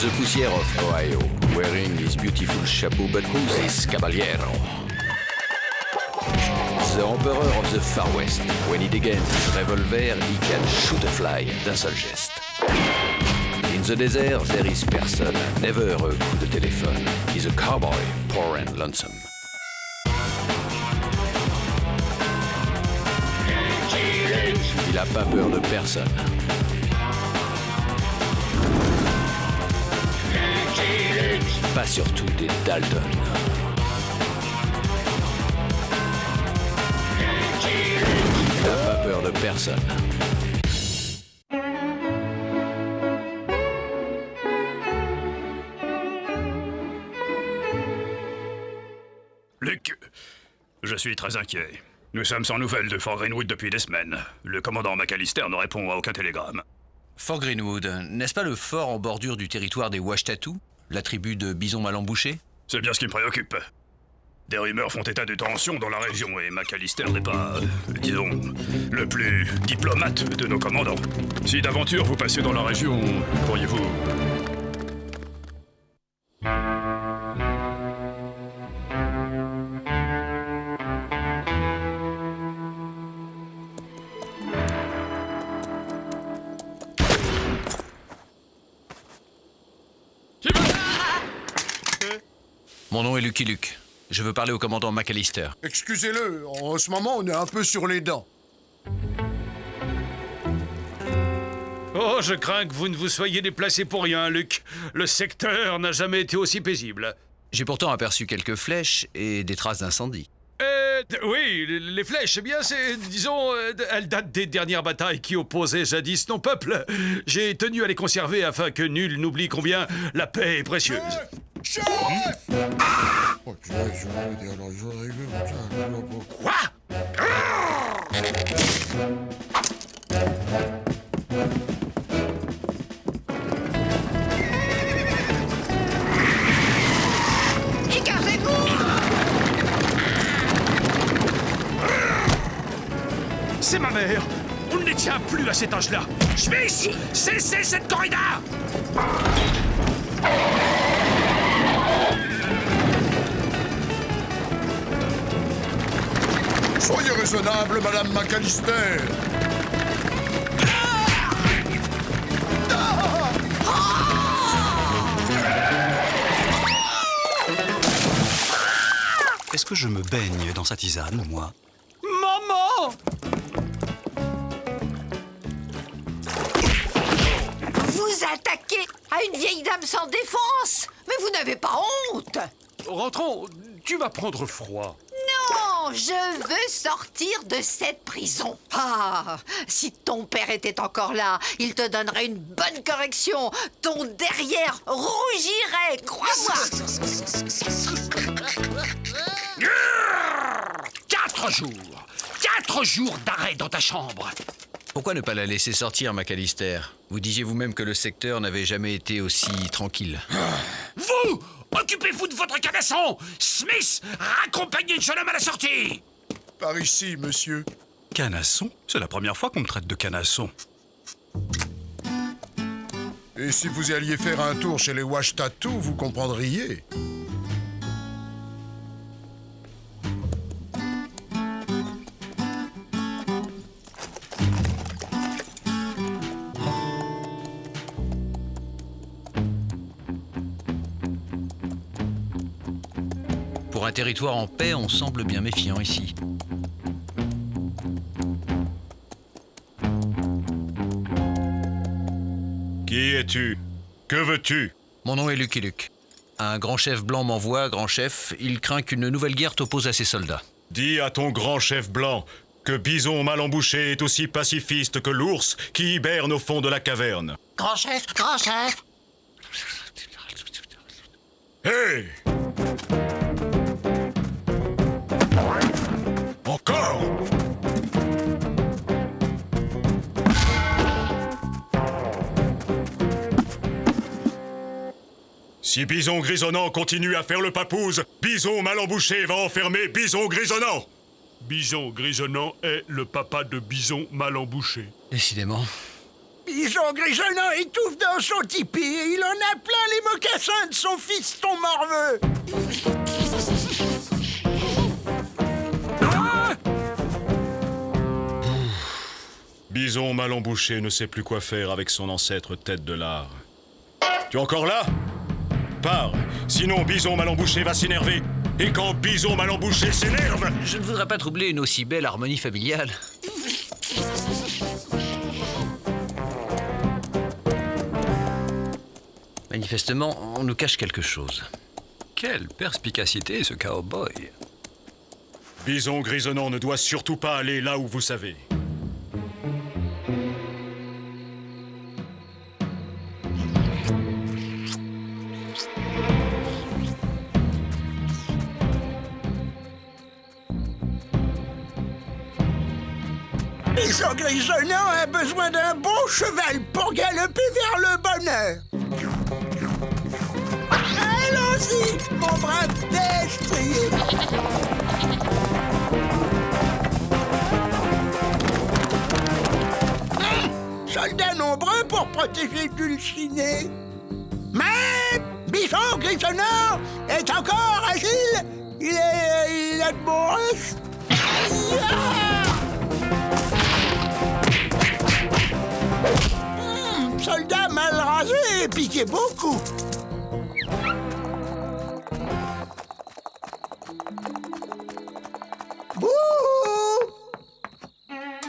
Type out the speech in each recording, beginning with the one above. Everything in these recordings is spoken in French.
the poussière of Ohio, wearing his beautiful chapeau, but who's this caballero? The emperor of the Far West. When he degains his revolver, he can shoot a fly d'un seul geste. In the desert, there is person, never a coup de téléphone. He's a cowboy, poor and lonesome. Il a pas peur de personne. Pas surtout des Dalton. Il a pas peur de personne. Luc, je suis très inquiet. Nous sommes sans nouvelles de Fort Greenwood depuis des semaines. Le commandant McAllister ne répond à aucun télégramme. Fort Greenwood, n'est-ce pas le fort en bordure du territoire des Washtatu, la tribu de Bison mal embouché? C'est bien ce qui me préoccupe. Des rumeurs font état de tensions dans la région et McAllister n'est pas, disons, le plus diplomate de nos commandants. Si d'aventure vous passiez dans la région, pourriez-vous... Mon nom est Lucky Luke. Je veux parler au commandant McAllister. Excusez-le, en ce moment, on est un peu sur les dents. Oh, je crains que vous ne vous soyez déplacé pour rien, Luc. Le secteur n'a jamais été aussi paisible. J'ai pourtant aperçu quelques flèches et des traces d'incendie. Oui, les flèches, eh bien, disons, elles datent des dernières batailles qui opposaient jadis nos peuples. J'ai tenu à les conserver afin que nul n'oublie combien la paix est précieuse. Chef! Quoi? C'est ma mère! On ne les tient plus à cet âge-là! Smith! Cessez cette corrida! Soyez raisonnable, Madame McAllister. Est-ce que je me baigne dans sa tisane, moi? Maman! Vous attaquez à une vieille dame sans défense? Mais vous n'avez pas honte? Rentrons, tu vas prendre froid. Non, je veux sortir de cette prison. Ah, si ton père était encore là, il te donnerait une bonne correction. Ton derrière rougirait, crois-moi. 4 jours! 4 jours d'arrêt dans ta chambre! Pourquoi ne pas la laisser sortir, McAllister? Vous disiez vous-même que le secteur n'avait jamais été aussi tranquille. Vous! Occupez-vous de votre canasson! Smith, raccompagnez le jeune homme à la sortie! Par ici, monsieur. Canasson? C'est la première fois qu'on me traite de canasson. Et si vous alliez faire un tour chez les Washtatu, vous comprendriez. Pour un territoire en paix, on semble bien méfiant ici. Qui es-tu? Que veux-tu? Mon nom est Lucky Luke. Un grand chef blanc m'envoie, grand chef. Il craint qu'une nouvelle guerre t'oppose à ses soldats. Dis à ton grand chef blanc que Bison mal embouché est aussi pacifiste que l'ours qui hiberne au fond de la caverne. Grand chef, grand chef. Hé! Encore! Si Bison grisonnant continue à faire le papouze, Bison mal embouché va enfermer Bison grisonnant! Bison grisonnant est le papa de Bison mal embouché. Décidément. Bison grisonnant étouffe dans son tipi et il en a plein les mocassins de son fiston morveux. Bison mal embouché ne sait plus quoi faire avec son ancêtre tête de lard. Tu es encore là? Pars, sinon Bison mal embouché va s'énerver. Et quand Bison mal embouché s'énerve... Je ne voudrais pas troubler une aussi belle harmonie familiale. Manifestement, on nous cache quelque chose. Quelle perspicacité, ce cowboy. Bison grisonnant ne doit surtout pas aller là où vous savez. Bison grisonnant a besoin d'un bon cheval pour galoper vers le bonheur. Allons-y, mon brave destrier. Soldats nombreux pour protéger Dulcinée. Mais Bison grisonnant est encore agile. Il a de bons restes. Soldat mal rasé et piqué beaucoup. Bouh!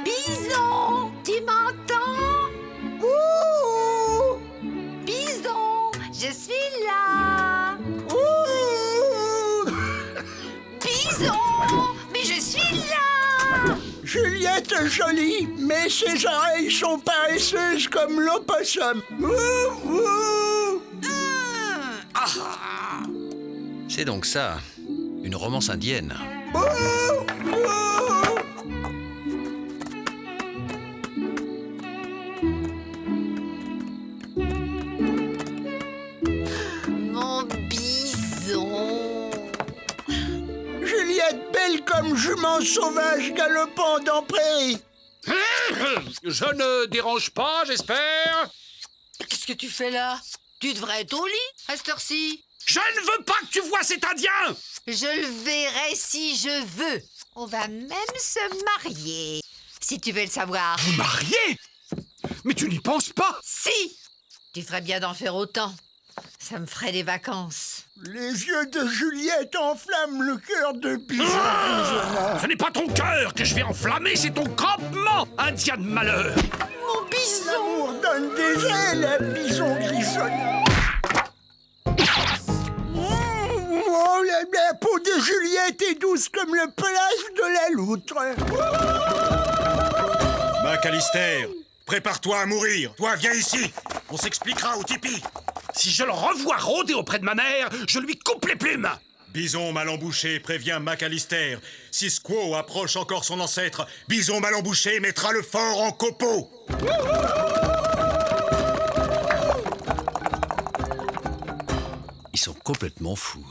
Bison, tu m'entends? Bouh! Bison, je suis là. Bouh! Bison, mais je suis là. Juliette est jolie, mais ses oreilles sont paresseuses comme l'opossum. Bouh! Bouh! C'est donc ça, une romance indienne. Bouh! Bouh! Mon bison. Juliette belle comme jument sauvage galopant dans prairie. Je ne dérange pas, j'espère. Qu'est-ce que tu fais là? Tu devrais être au lit à cette heure-ci. Je ne veux pas que tu vois cet Indien. Je le verrai si je veux. On va même se marier. Si tu veux le savoir. Vous mariez? Mais tu n'y penses pas. Si! Tu ferais bien d'en faire autant. Ça me ferait des vacances. Les yeux de Juliette enflamment le cœur de Bison grisonnant. Ce n'est pas ton cœur que je vais enflammer, c'est ton campement, Indien de malheur. Mon bison! L'amour donne des ailes à Bison grisonnant. Oh, la peau de Juliette est douce comme le pelage de la loutre. McAllister, prépare-toi à mourir. Toi, viens ici. On s'expliquera au tipi. Si je le revois rôder auprès de ma mère, je lui coupe les plumes. Bison mal embouché prévient McAllister. Si Squaw approche encore son ancêtre, Bison mal embouché mettra le fort en copeaux. Ils sont complètement fous.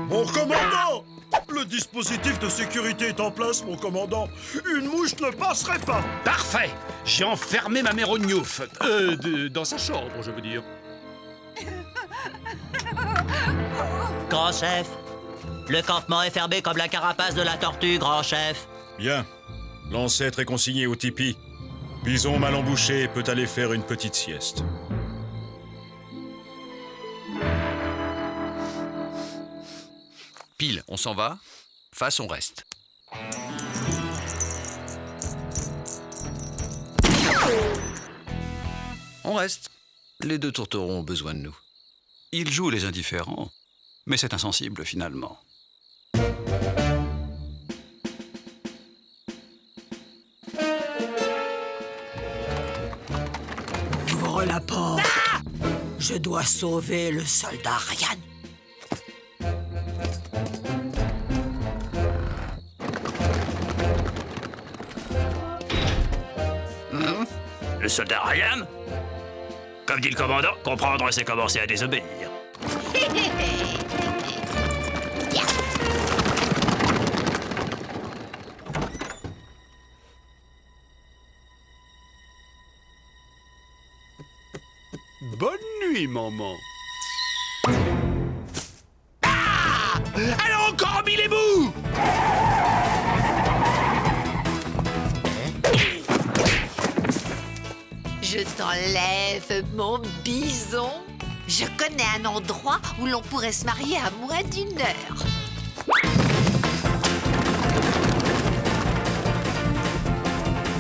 Mon commandant! Le dispositif de sécurité est en place, mon commandant. Une mouche ne passerait pas. Parfait. J'ai enfermé ma mère au gnouf. Dans sa chambre, je veux dire. Grand chef, le campement est fermé comme la carapace de la tortue, grand chef. Bien. L'ancêtre est consigné au tipi. Bison mal embouché peut aller faire une petite sieste. Pile, on s'en va. Face, on reste. On reste. Les deux tourterons ont besoin de nous. Ils jouent les indifférents, mais c'est insensible finalement. Ouvre la porte. Je dois sauver le soldat Ryan. Le soldat Ryan? Comme dit le commandant, comprendre c'est commencer à désobéir. Ya! Oui, maman. Elle a encore mis les bouts! Je t'enlève, mon bison. Je connais un endroit où l'on pourrait se marier à moins d'1 heure.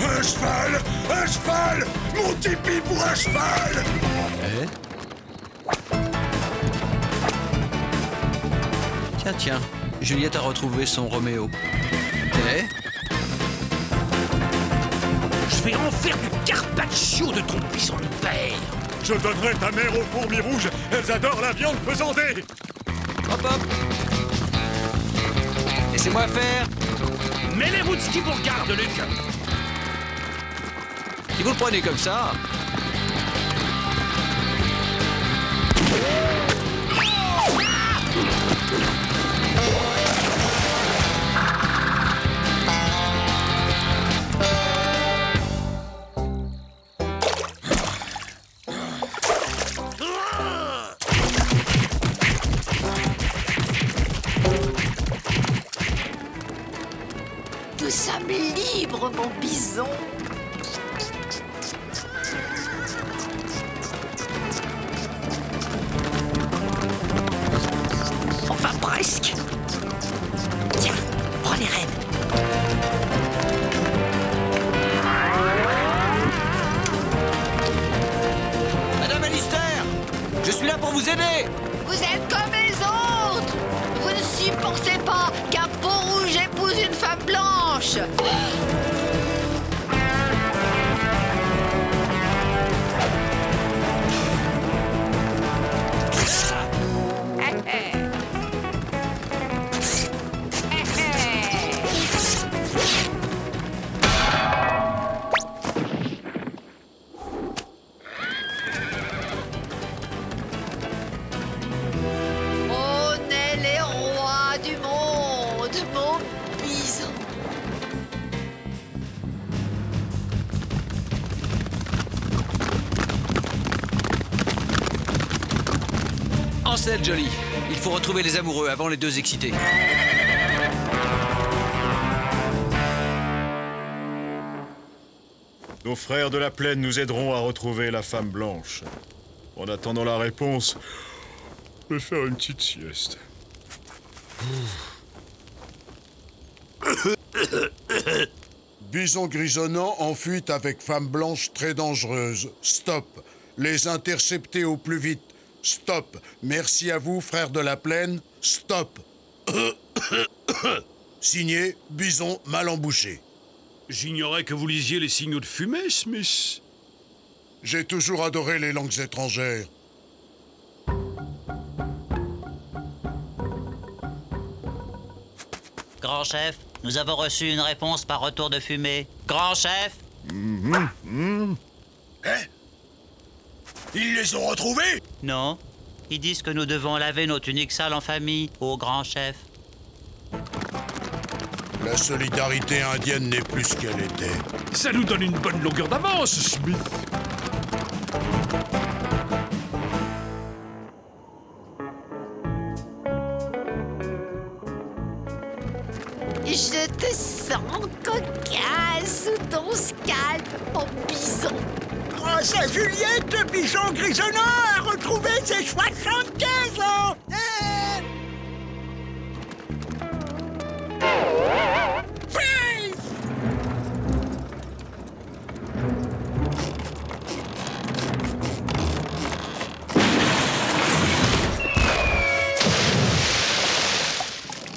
Un cheval! Un cheval! Mon tipi pour un cheval! Tiens, Juliette a retrouvé son Roméo. Eh? Je vais en faire du carpaccio de ton bison de père. Je donnerai ta mère aux fourmis rouges. Elles adorent la viande pesantée. Hop hop. Laissez-moi faire. Mêlez-vous de ce qui vous regarde, Luc. Si vous le prenez comme ça... Nous sommes libres, mon bison. Enfin, presque. Tiens, prends les rênes. Madame Alistair, je suis là pour vous aider. Vous êtes comme les autres. Vous ne supportez pas qu'un peau rouge épouse une femme blanche. On est les rois du monde, mon bison. En selle, Jolie. Il faut retrouver les amoureux avant les deux excités. Nos frères de la plaine nous aideront à retrouver la femme blanche. En attendant la réponse, je vais faire une petite sieste. Bison grisonnant en fuite avec femme blanche très dangereuse. Stop. Les intercepter au plus vite. Stop. Merci à vous, frères de la plaine. Stop. Signé Bison mal embouché. J'ignorais que vous lisiez les signaux de fumée, Smith. J'ai toujours adoré les langues étrangères. Grand chef, nous avons reçu une réponse par retour de fumée. Grand chef? Ils les ont retrouvés? Non. Ils disent que nous devons laver nos tuniques sales en famille, au grand chef. La solidarité indienne n'est plus ce qu'elle était. Ça nous donne une bonne longueur d'avance, Smith. Je te sens cocasse sous ton scalp, mon bison. Grâce à Juliette, le bison grisonnant a retrouvé ses 75 ans. Freeze!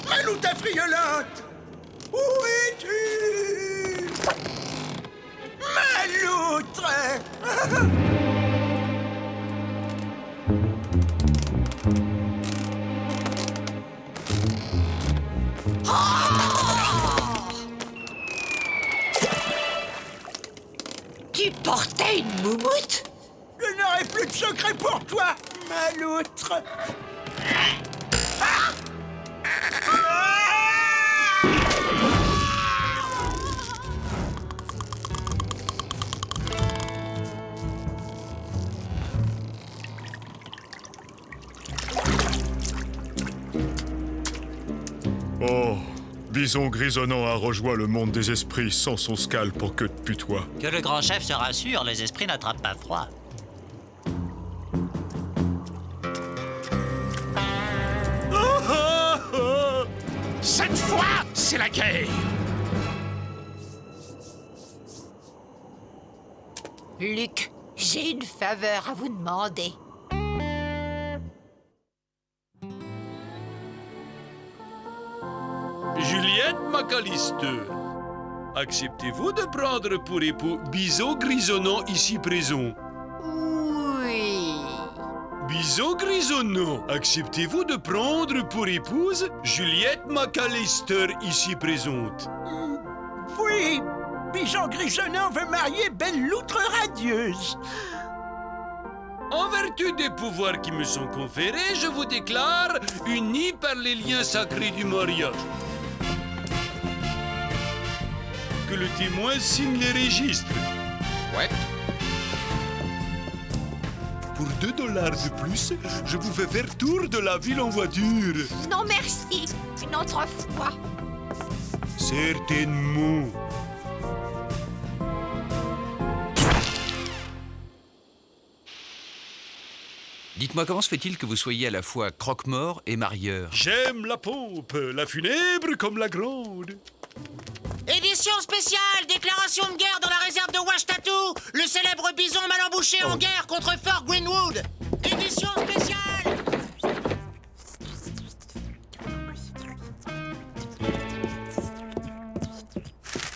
Malou ta friolote! Où es-tu? Maloutre! Tu portais une moumoute? Je n'aurai plus de secret pour toi, Maloutre! Oh, Bison grisonnant a rejoint le monde des esprits sans son scalp en queue de putois. Que le grand chef se rassure, les esprits n'attrapent pas froid. Cette fois, c'est la guerre. Luc, j'ai une faveur à vous demander. Juliette McAllister, acceptez-vous de prendre pour époux Bison grisonnant ici présent? Oui. Bison grisonnant, acceptez-vous de prendre pour épouse Juliette McAllister ici présente? Oui, Bison grisonnant veut marier Belle Loutre radieuse. En vertu des pouvoirs qui me sont conférés, je vous déclare unis par les liens sacrés du mariage. Que le témoin signe les registres. Ouais. Pour $2 de plus, je vous fais faire tour de la ville en voiture. Non, merci. Une autre fois. Certainement. Dites-moi, comment se fait-il que vous soyez à la fois croque-mort et marieur? J'aime la pompe, la funèbre comme la grande. Édition spéciale, déclaration de guerre dans la réserve de Washtatu. Le célèbre bison mal embouché en guerre contre Fort Greenwood. Édition spéciale.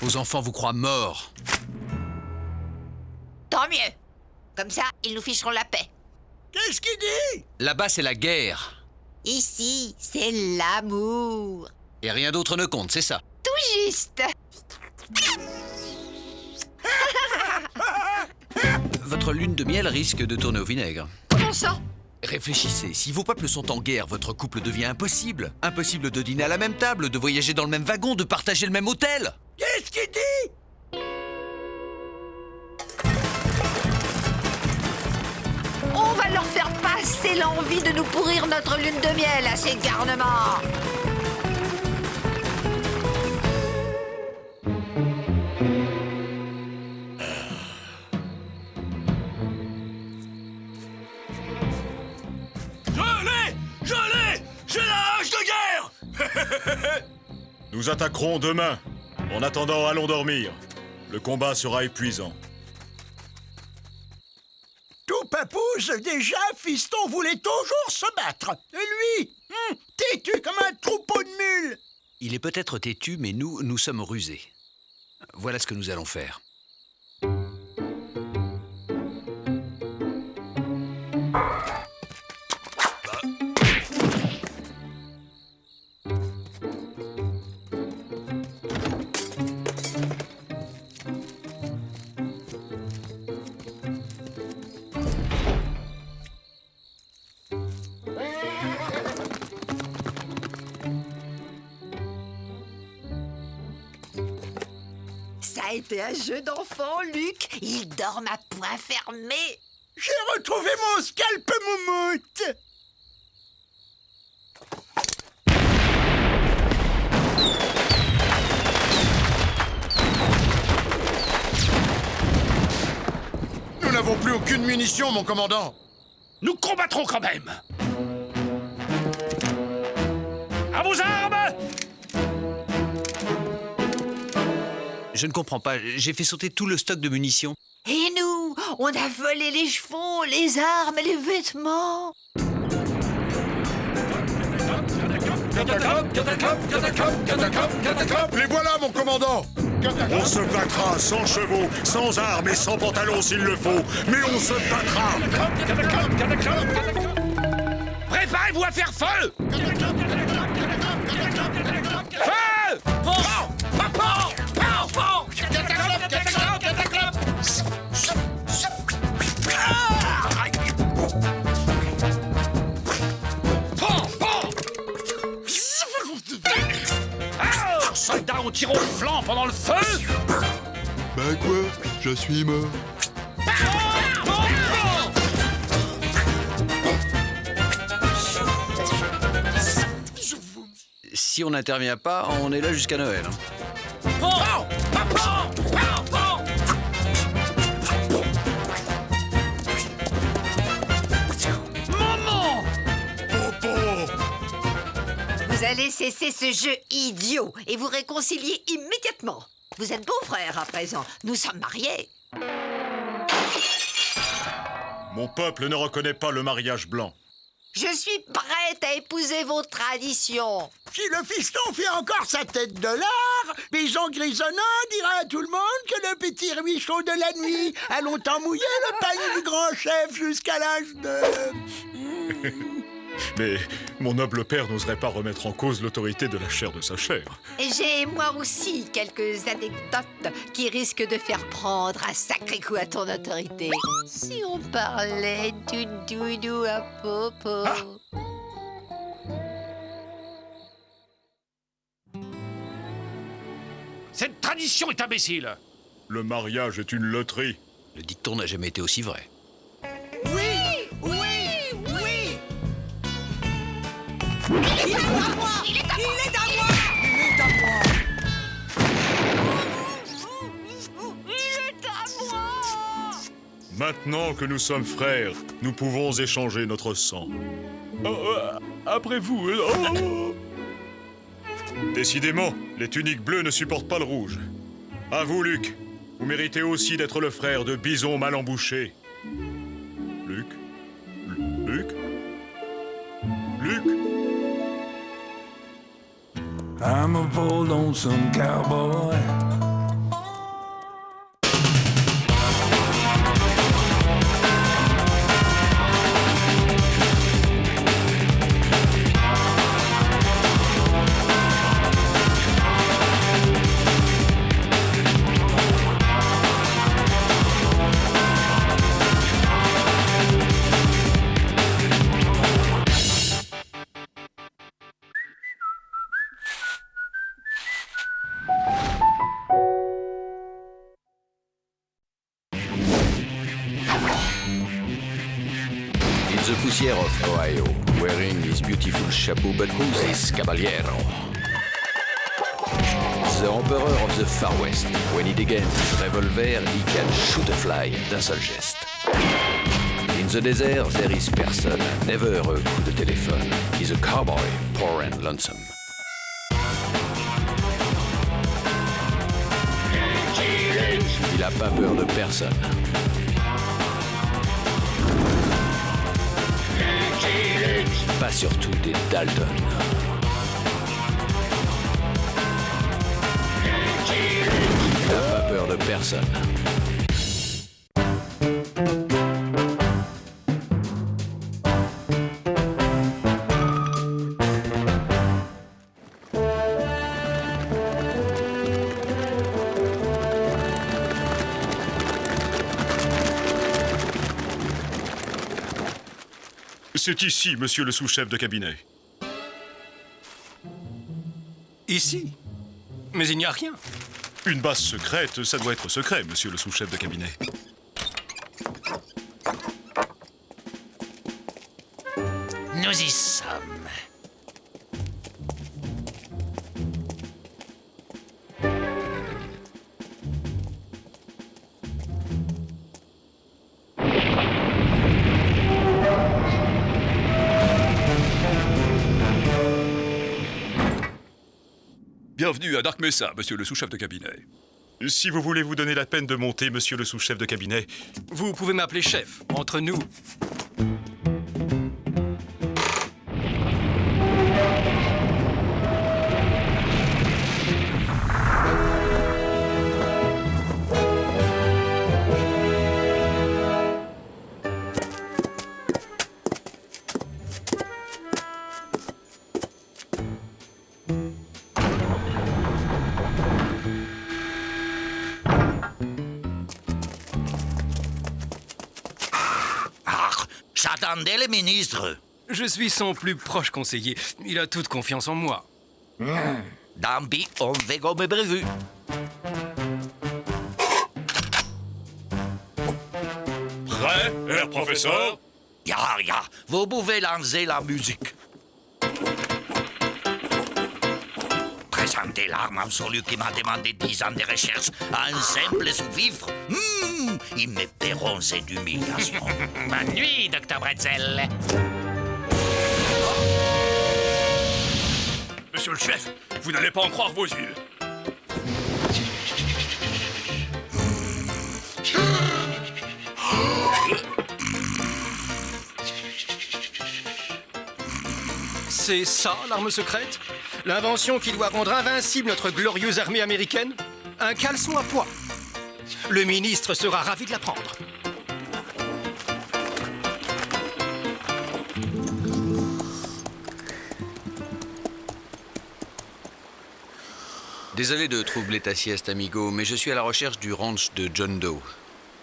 Vos enfants vous croient morts. Tant mieux. Comme ça, ils nous ficheront la paix. Qu'est-ce qu'il dit? Là-bas, c'est la guerre. Ici, c'est l'amour. Et rien d'autre ne compte, c'est ça. Tout juste. Votre lune de miel risque de tourner au vinaigre. Comment ça? Réfléchissez, si vos peuples sont en guerre, votre couple devient impossible. Impossible de dîner à la même table, de voyager dans le même wagon, de partager le même hôtel. Qu'est-ce qu'il dit? On va leur faire passer l'envie de nous pourrir notre lune de miel à ces garnements. J'ai la hache de guerre. Nous attaquerons demain. En attendant, allons dormir. Le combat sera épuisant. Tout papouze, déjà, fiston voulait toujours se battre. Et lui, têtu comme un troupeau de mules. Il est peut-être têtu, mais nous sommes rusés. Voilà ce que nous allons faire. Ça a été un jeu d'enfant, Luc. Ils dorment à poing fermé. J'ai retrouvé mon scalp moumoute. Nous n'avons plus aucune munition, mon commandant. Nous combattrons quand même. À vos armes! Je ne comprends pas, j'ai fait sauter tout le stock de munitions. Et nous, on a volé les chevaux, les armes, les vêtements. Les voilà, mon commandant. On se battra sans chevaux, sans armes et sans pantalons s'il le faut, mais on se battra. Préparez-vous à faire feu! Feu! Soldats ont tiré au flanc pendant le feu! Bah quoi? Je suis mort. Si on n'intervient pas, on est là jusqu'à Noël. Vous allez cesser ce jeu idiot et vous réconcilier immédiatement. Vous êtes beaux-frères à présent. Nous sommes mariés. Mon peuple ne reconnaît pas le mariage blanc. Je suis prête à épouser vos traditions. Si le fiston fait encore sa tête de lard, Bison grisonnant dira à tout le monde que le petit ruisseau de la nuit a longtemps mouillé le panier du grand chef jusqu'à l'âge de... Mais mon noble père n'oserait pas remettre en cause l'autorité de la chair de sa chair. Et j'ai moi aussi quelques anecdotes qui risquent de faire prendre un sacré coup à ton autorité. Si on parlait du doudou à Popo. Cette tradition est imbécile. Le mariage est une loterie. Le dicton n'a jamais été aussi vrai. Il est à moi! Il est à moi! Il est à moi! Il est à moi! Il est à moi! Maintenant que nous sommes frères, nous pouvons échanger notre sang. Après vous, Décidément, les tuniques bleues ne supportent pas le rouge. À vous, Luc. Vous méritez aussi d'être le frère de Bison mal embouché. Luc? Luc? Luc? I'm a poor lonesome cowboy. In the poussière of Ohio, wearing his beautiful chapeau, but who's this caballero? The Emperor of the Far West. When he degains his revolver, he can shoot a fly d'un seul geste. In the desert, there is person, never a coup de téléphone. He's a cowboy, poor and lonesome. Il a pas peur de personne. Pas surtout des Dalton. Il n'a pas peur de personne. C'est ici, monsieur le sous-chef de cabinet. Ici? Mais il n'y a rien. Une base secrète, ça doit être secret, monsieur le sous-chef de cabinet. Nous y sommes. Bienvenue à Dark Mesa, monsieur le sous-chef de cabinet. Si vous voulez vous donner la peine de monter, monsieur le sous-chef de cabinet. Vous pouvez m'appeler chef, entre nous. J'attendais le ministre. Je suis son plus proche conseiller. Il a toute confiance en moi. Dampi, on fait comme prévu. Prêt, Herr Professeur? Ya, vous pouvez lancer la musique. présenter l'arme absolue qui m'a demandé 10 ans de recherche à un simple sous-fifre. Ils me paieront cette humiliation. Bonne nuit, Dr. Bretzel. Monsieur le chef, vous n'allez pas en croire vos yeux. C'est ça, l'arme secrète? L'invention qui doit rendre invincible notre glorieuse armée américaine? Un caleçon à pois. Le ministre sera ravi de l'apprendre. Désolé de troubler ta sieste, amigo, mais je suis à la recherche du ranch de John Doe.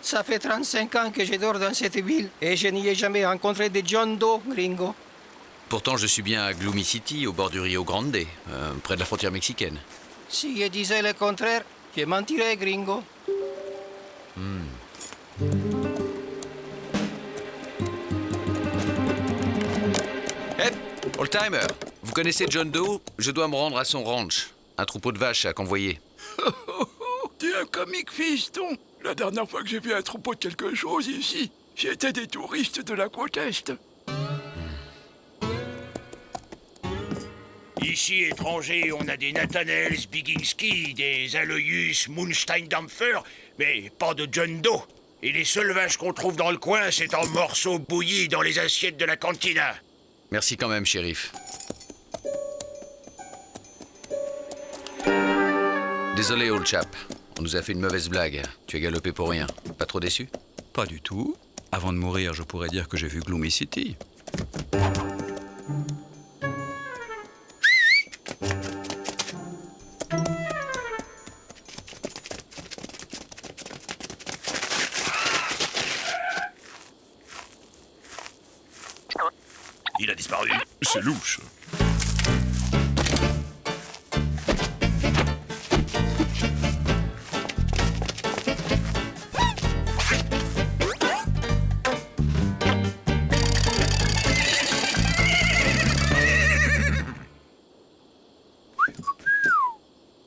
Ça fait 35 ans que je dors dans cette ville et je n'y ai jamais rencontré de John Doe, gringo. Pourtant, je suis bien à Gloomy City, au bord du Rio Grande, près de la frontière mexicaine. Si je disais le contraire, je mentirais, gringo. Hé, old-timer, vous connaissez John Doe? Je dois me rendre à son ranch. Un troupeau de vaches à convoyer. T'es un comique fiston. La dernière fois que j'ai vu un troupeau de quelque chose ici, j'étais des touristes de la côte Est. Ici, étrangers, on a des Nathanaels Biginski, des Aloysius Munsteindampfer, mais pas de John Doe. Et les seules vaches qu'on trouve dans le coin, c'est en morceaux bouillis dans les assiettes de la cantina. Merci quand même, shérif. Désolé, old chap. On nous a fait une mauvaise blague. Tu as galopé pour rien. Pas trop déçu? Pas du tout. Avant de mourir, je pourrais dire que j'ai vu Gloomy City. Il a disparu. C'est louche.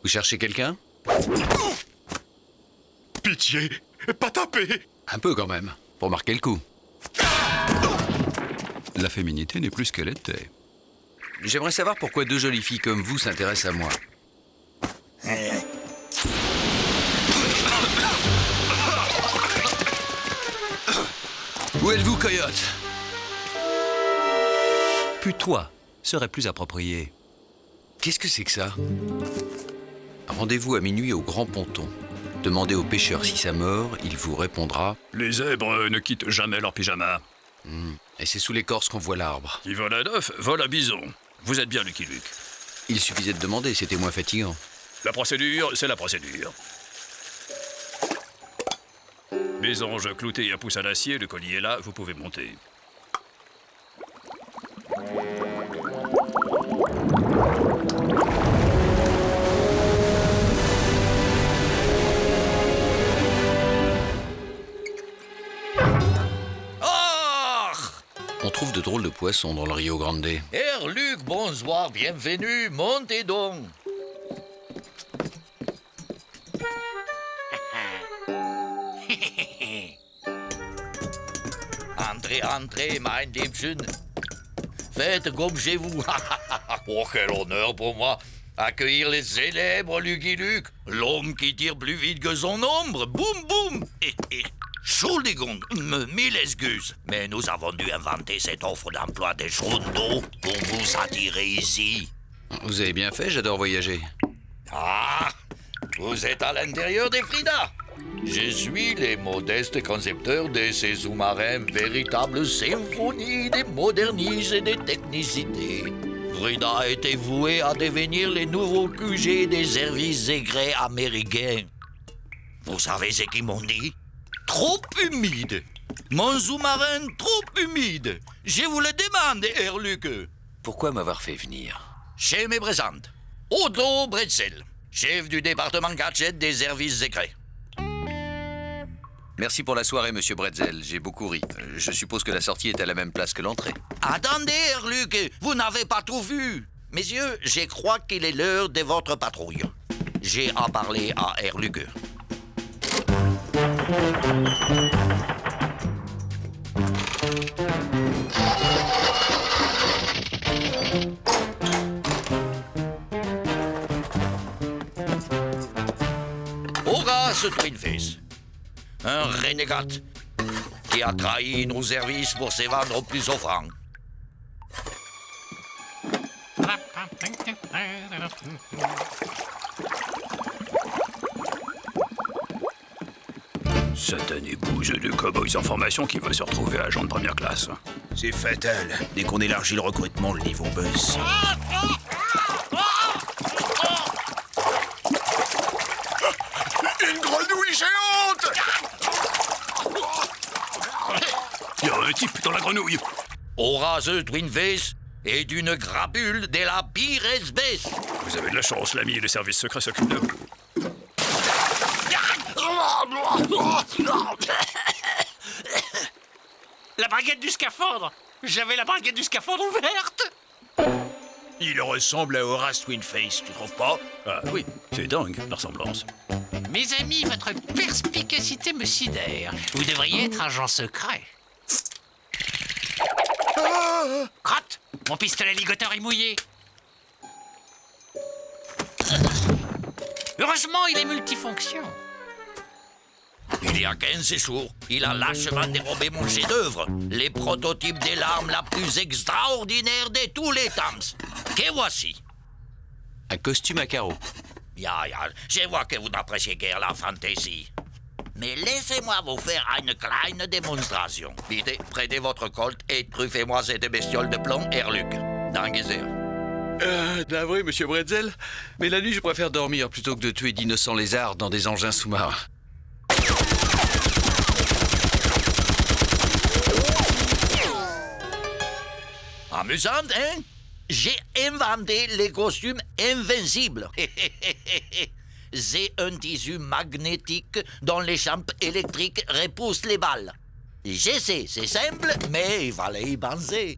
Vous cherchez quelqu'un? Pitié, pas taper. Un peu quand même, pour marquer le coup. La féminité n'est plus ce qu'elle était. J'aimerais savoir pourquoi deux jolies filles comme vous s'intéressent à moi. Où êtes-vous, coyote? Putois serait plus approprié. Qu'est-ce que c'est que ça? Rendez-vous à minuit au Grand Ponton. Demandez au pêcheur si ça mord, il vous répondra. Les zèbres ne quittent jamais leur pyjama. Et c'est sous l'écorce qu'on voit l'arbre. Qui vole à neuf, vole à bison. Vous êtes bien Lucky Luke. Il suffisait de demander, c'était moins fatigant. La procédure, c'est la procédure. Mésange clouté et un pouce à l'acier, le collier est là, vous pouvez monter. On trouve de drôles de poissons dans le Rio Grande. Herr Luc, bonsoir, bienvenue, montez donc. Entrez, entrez, mein Liebchen. Faites comme chez vous. Oh, quel honneur pour moi. Accueillir les célèbres Lucky Luke, l'homme qui tire plus vite que son ombre. Boum, boum. Entschuldigung, mille excuses, mais nous avons dû inventer cette offre d'emploi de John Doe pour vous attirer ici. Vous avez bien fait, j'adore voyager. Ah, vous êtes à l'intérieur des Frida. Je suis le modeste concepteur de ces sous-marins, véritable symphonie de modernisme et de technicité. Frida a été voué à devenir le nouveau QG des services secrets américains. Vous savez ce qu'ils m'ont dit? Trop humide. Mon sous-marin trop humide. Je vous le demande, Herr Luc. Pourquoi m'avoir fait venir? Je me présente. Otto Bretzel, chef du département gadget des services secrets. Merci pour la soirée, monsieur Bretzel. J'ai beaucoup ri. Je suppose que la sortie est à la même place que l'entrée. Attendez, Herr Luc, vous n'avez pas tout vu. Messieurs, je crois qu'il est l'heure de votre patrouille. J'ai à parler à Erluke. Horace Twinface, un renégat qui a trahi nos services pour se vendre au plus offrant. Satané bouge de cow-boys en formation qui veut se retrouver agent de première classe. C'est fatal. Dès qu'on élargit le recrutement, le niveau baisse. Une grenouille géante! Il y a un type dans la grenouille. Horace Twinface est d'une grapule de la pire espèce. Vous avez de la chance, l'ami, les services secrets s'occupent de vous. La braguette du scaphandre. J'avais la braguette du scaphandre ouverte. Il ressemble à Horace Twinface, tu trouves pas? Ah oui, c'est dingue, la ressemblance. Mes amis, votre perspicacité me sidère. Vous devriez être agent secret. Crotte! Mon pistolet ligoteur est mouillé. Heureusement, il est multifonction. Il y a 15 jours, il a lâchement dérobé mon chef-d'œuvre, les prototypes des l'arme la plus extraordinaire de tous les temps. Que voici. Un costume à carreaux. Ya, je vois que vous n'appréciez guère la fantaisie. Mais laissez-moi vous faire une kleine démonstration. Vite, prenez votre colt et truffez-moi cette bestiole de plomb, Erluc. Dangeser. Navré, monsieur Bretzel, mais la nuit, je préfère dormir plutôt que de tuer d'innocents lézards dans des engins sous-marins. Amusant, hein? J'ai inventé les costumes invincibles. C'est un tissu magnétique dont les champs électriques repoussent les balles. Je sais, c'est simple, mais il fallait y penser.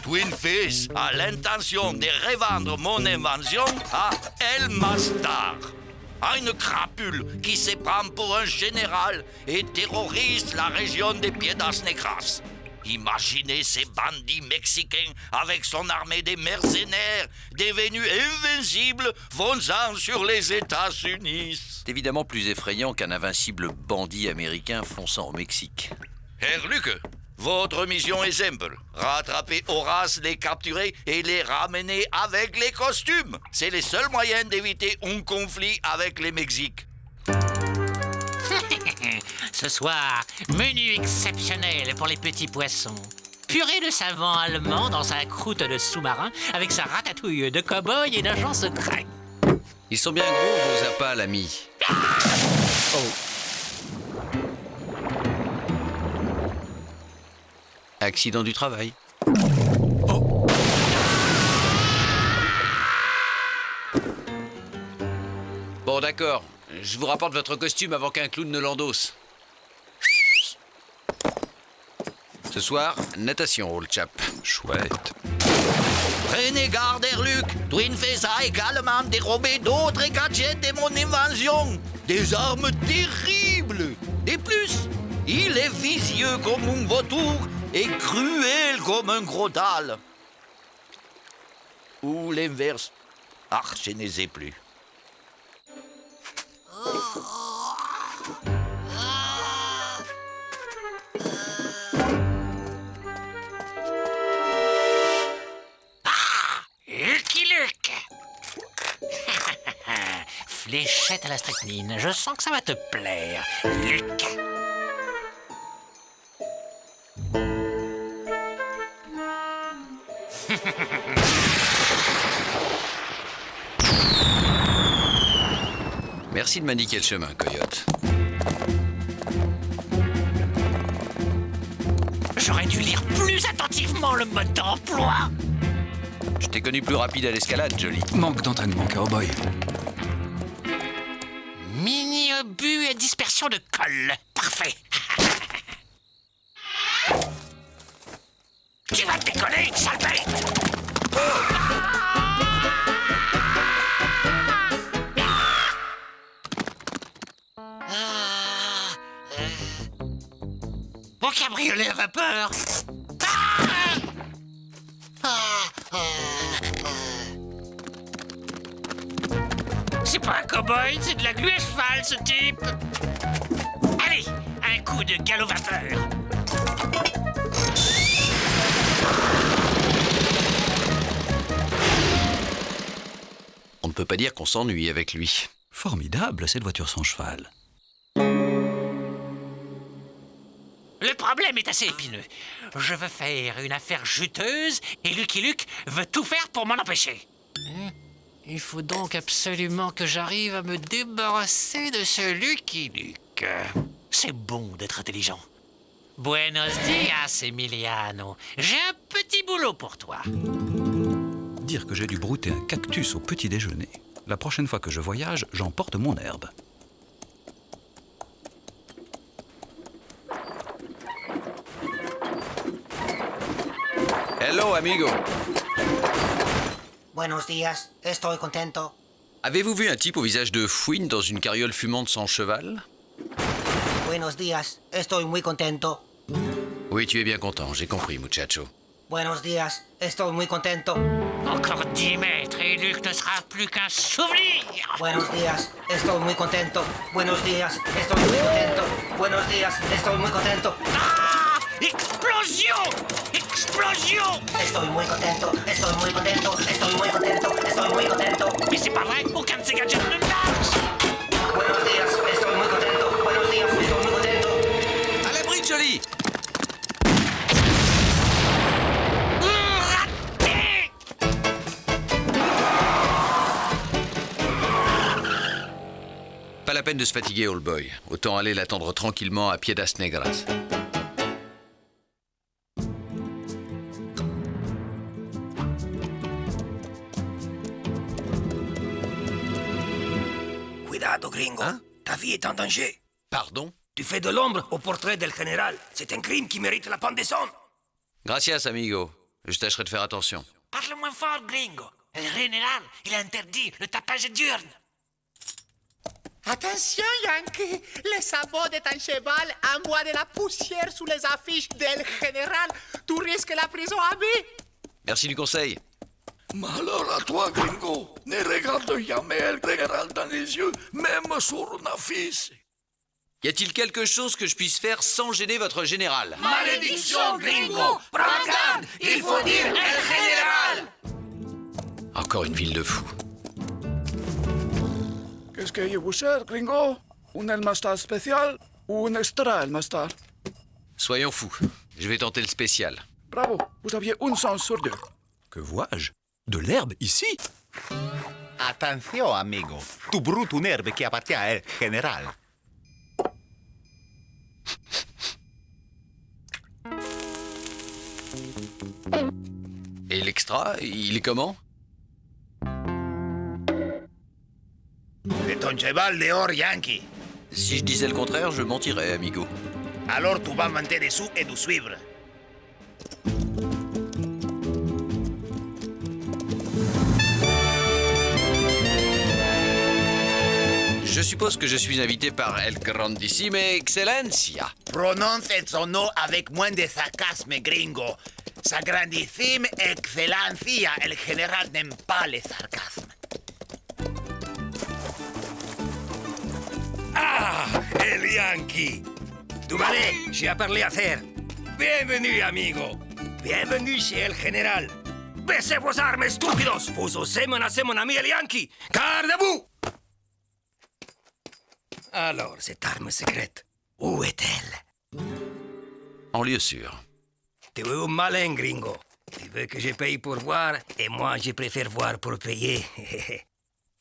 Twinface a l'intention de revendre mon invention à El Mastar, à une crapule qui se prend pour un général et terrorise la région des Piedras Negras. Imaginez ces bandits mexicains avec son armée de mercenaires devenus invincibles fonçant sur les États-Unis. C'est évidemment plus effrayant qu'un invincible bandit américain fonçant au Mexique. Erluc, votre mission est simple. Rattraper Horace, les capturer et les ramener avec les costumes. C'est le seul moyen d'éviter un conflit avec les Mexiques. Ce soir, menu exceptionnel pour les petits poissons. Purée de savon allemand dans un croûte de sous-marin avec sa ratatouille de cow-boy et d'agent secret. Ils sont bien gros, vos appâts, l'ami. Accident du travail. Bon, d'accord. Je vous rapporte votre costume avant qu'un clown ne l'endosse. Ce soir, natation, old chap. Chouette. Prenez garde, Erluc. Twinface a également dérobé d'autres gadgets de mon invention. Des armes terribles. De plus, il est vicieux comme un vautour et cruel comme un gros dalle. Ou l'inverse. Ah, je ne sais plus. Lucky Luke. Fléchette à la strychnine. Je sens que ça va te plaire, Luke. Merci de m'indiquer le chemin, Coyote. J'aurais dû lire plus attentivement le mode d'emploi. Je t'ai connu plus rapide à l'escalade, Jolly. Manque d'entraînement, cowboy. Mini-obus et dispersion de colle. Parfait. Tu vas te décoller, sale bête. cabriolet à vapeur. C'est pas un cow-boy, c'est de la glu à cheval, ce type. Allez, un coup de galop vapeur. On ne peut pas dire qu'on s'ennuie avec lui. Formidable, cette voiture sans cheval. Le problème est assez épineux. Je veux faire une affaire juteuse et Lucky Luke veut tout faire pour m'en empêcher. Il faut donc absolument que j'arrive à me débarrasser de ce Lucky Luke. C'est bon d'être intelligent. Buenos dias, Emiliano. J'ai un petit boulot pour toi. Dire que j'ai dû brouter un cactus au petit déjeuner. La prochaine fois que je voyage, j'emporte mon herbe. Hello, amigo. Buenos días, estoy contento. Avez-vous vu un type au visage de fouine dans une carriole fumante sans cheval? Buenos días, estoy muy contento. Oui, tu es bien content, j'ai compris, muchacho. Buenos días, estoy muy contento. Encore 10 mètres et Luke ne sera plus qu'un souvenir. Buenos días, estoy muy contento. Buenos días, estoy muy contento. Buenos días, estoy muy contento. Ah! Explosion! Explosion! Estoy muy contento, estoy muy contento, estoy muy contento, estoy muy contento. Mais c'est pas vrai, aucun de ces gadgets ne marche. Buenos días, estoy muy contento. Buenos días, estoy muy contento. À l'abri, Jolie! Pas la peine de se fatiguer, old boy. Autant aller l'attendre tranquillement à Piedras Negras. Cuidado, gringo. Hein? Ta vie est en danger. Pardon? Tu fais de l'ombre au portrait del général. C'est un crime qui mérite la pendaison. Gracias, amigo. Je tâcherai de faire attention. Parle moins fort, gringo. Le général, il a interdit le tapage diurne. Attention, Yankee! Le sabot d'un cheval envoie de la poussière sous les affiches del général. Tu risques la prison à vie. Merci du conseil. Malheur à toi, gringo. Ne regarde jamais le général dans les yeux, même sur une affiche. Y a-t-il quelque chose que je puisse faire sans gêner votre général? Malédiction, gringo! Prends garde! Il faut dire el général! Encore une ville de fous. Qu'est-ce que vous cherchez, gringo? Un El Mastar spécial ou un extra El Mastar? Soyons fous. Je vais tenter le spécial. Bravo, vous aviez une chance sur deux. Que vois-je? De l'herbe ici? Attention, amigo. Tu brutes une herbe qui appartient à El Général. Et l'extra, il est comment? C'est ton cheval dehors, Yankee. Si je disais le contraire, je mentirais, amigo. Alors tu vas monter dessous et nous suivre. Je suppose que je suis invité par El Grandissime Excellencia. Prononce son nom avec moins de sarcasme, gringo. Sa grandissime excelencia. El général n'aime pas les sarcasmes. Ah, el Yankee. Tu vale, j'ai à parler à faire. Bienvenue, amigo. Bienvenue chez el général. Baissez vos armes, estúpidos. Vous osez menacer mon ami el Yankee. Gardez-vous. Alors, cette arme secrète, où est-elle? En lieu sûr. Tu es un malin, gringo. Tu veux que je paye pour voir, et moi, je préfère voir pour payer.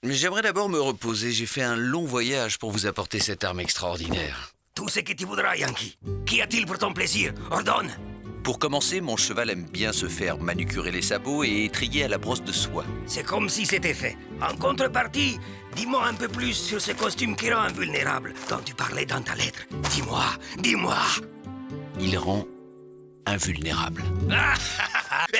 Mais j'aimerais d'abord me reposer. J'ai fait un long voyage pour vous apporter cette arme extraordinaire. Tout ce que tu voudras, Yankee. Qu'y a-t-il pour ton plaisir? Ordonne. Pour commencer, mon cheval aime bien se faire manucurer les sabots et étriller à la brosse de soie. C'est comme si c'était fait. En contrepartie, dis-moi un peu plus sur ce costume qui rend invulnérable, dont tu parlais dans ta lettre. Dis-moi, dis-moi. Il rend invulnérable.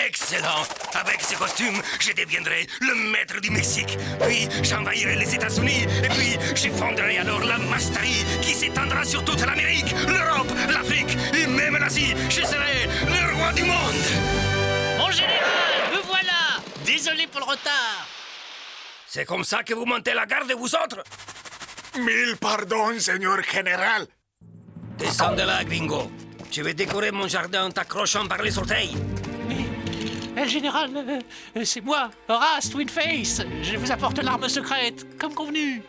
Excellent! Excellent. Avec ce costume, je deviendrai le maître du Mexique. Puis, j'envahirai les États-Unis. Et puis, je fonderai alors la masterie qui s'étendra sur toute l'Amérique, l'Europe, l'Afrique et même l'Asie. Je serai le roi du monde. Mon général, me voilà. Désolé pour le retard. C'est comme ça que vous montez la garde, vous autres? Mille pardons, señor général. Descends de là, gringo. Je vais décorer mon jardin en t'accrochant par les orteils. Mais, général, c'est moi, Horace Twinface. Je vous apporte l'arme secrète, comme convenu.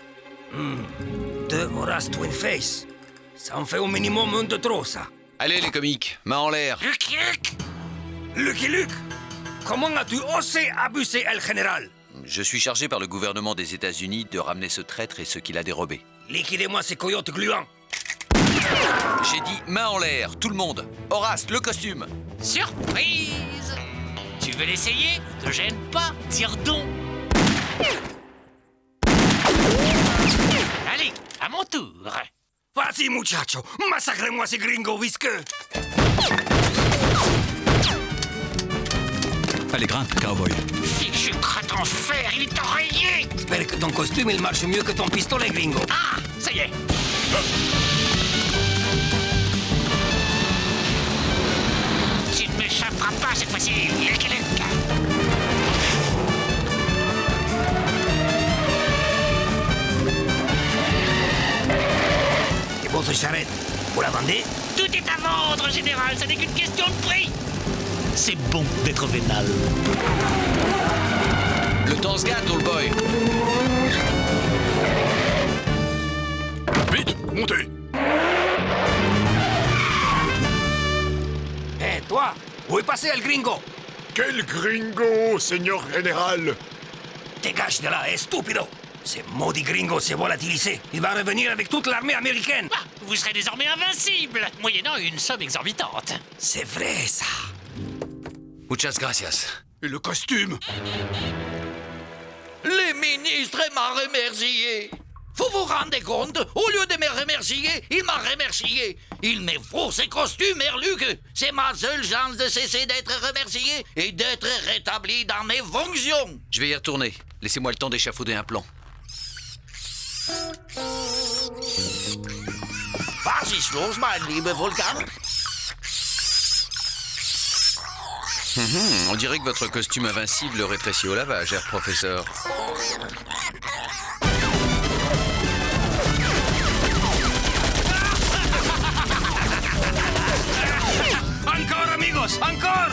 De Horace Twinface. Ça en fait au minimum un de trop, ça. Allez, les comiques, main en l'air. Lucky Luke! Lucky Luke! Comment as-tu osé abuser El Général? Je suis chargé par le gouvernement des États-Unis de ramener ce traître et ce qu'il a dérobé. Liquidez-moi ces coyotes gluants. J'ai dit main en l'air, tout le monde. Horace, le costume. Surprise! Tu veux l'essayer? Ne te gêne pas, tire donc. Allez, à mon tour. Vas-y, muchacho, massacrez-moi ces gringos visqueux. Allez, grimpe, cowboy. Fichu crotte en fer, il est enrayé. J'espère que ton costume, il marche mieux que ton pistolet, gringo. Ah, ça y est. Tu ne m'échapperas pas cette fois-ci, Lucky Luke. Et votre charrette, vous la vendez? Tout est à vendre, général, ça n'est qu'une question de prix. C'est bon d'être vénal. Le temps se gâte, old boy. Vite, montez. Hé, toi, où est passé El Gringo? Quel gringo, señor général? Dégage de là, stupido. Ce maudit gringo s'est volatilisé. Il va revenir avec toute l'armée américaine. Ah, vous serez désormais invincible, moyennant une somme exorbitante. C'est vrai, ça. Muchas gracias. Et le costume? Les ministres m'a remercié. Vous vous rendez compte? Au lieu de me remercier, il m'a remercié. Il me faut ces costumes, Herluc. C'est ma seule chance de cesser d'être remercié et d'être rétabli dans mes fonctions. Je vais y retourner. Laissez-moi le temps d'échafauder un plan. Was ist los, mein lieber Wolfgang? On dirait que votre costume invincible rétrécit au lavage, Herr Professeur. Encore, amigos, encore.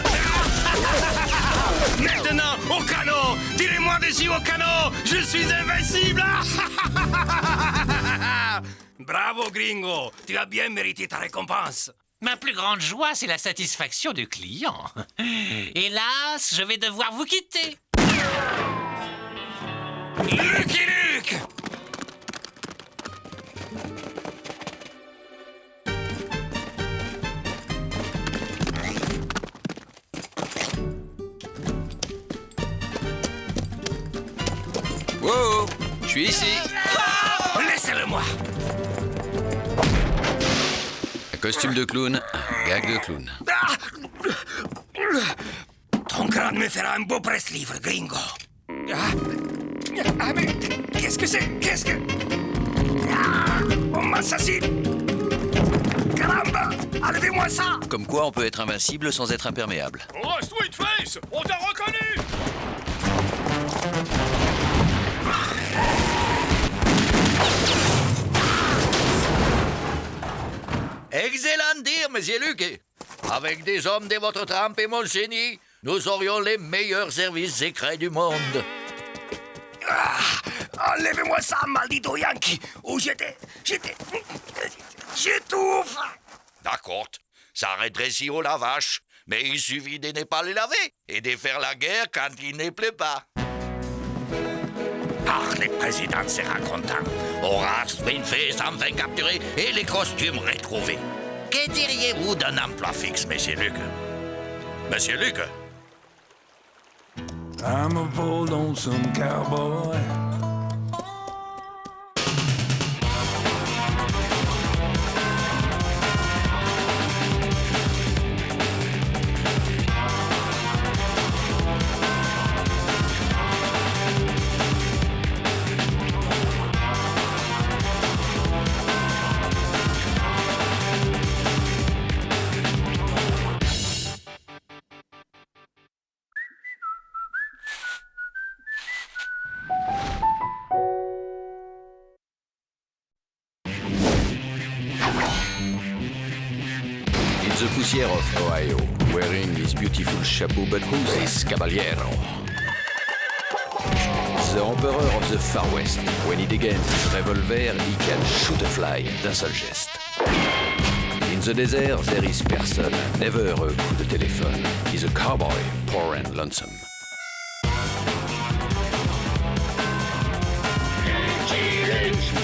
Maintenant, au canot. Tirez-moi dessus au canot. Je suis invincible. Bravo, gringo. Tu as bien mérité ta récompense. Ma plus grande joie, c'est la satisfaction du client. Hélas, je vais devoir vous quitter. Lucky Luke! Wow, je suis ici. Laissez-le-moi. Un costume de clown, un gag de clown. Ton crâne me fera un beau presse-livre, gringo. Ah, mais qu'est-ce que c'est? Qu'est-ce que... Ah, on m'assassine. Caramba! Enlevez-moi ça! Comme quoi on peut être invincible sans être imperméable. Oh, Sweetface, on t'a reconnu! Excellent dire, monsieur Luc. Avec des hommes de votre trempe et mon génie, nous aurions les meilleurs services secrets du monde. Ah, enlevez-moi ça, maldito Yankee! Où j'étouffe! D'accord, ça rétrécit au lavage, mais il suffit de ne pas les laver et de faire la guerre quand il ne pleut pas. Ah, le président sera content. Horace Twinface enfin capturé et les costumes retrouvés. Que diriez-vous d'un emploi fixe, monsieur Luc? Monsieur Luc? I'm a bold lonesome cowboy. poussière of Ohio, wearing his beautiful chapeau, but who's this caballero? The Emperor of the Far West. When he degains his revolver, he can shoot a fly d'un seul geste. In the desert, there is person, never a coup de téléphone. He's a cowboy, poor and lonesome.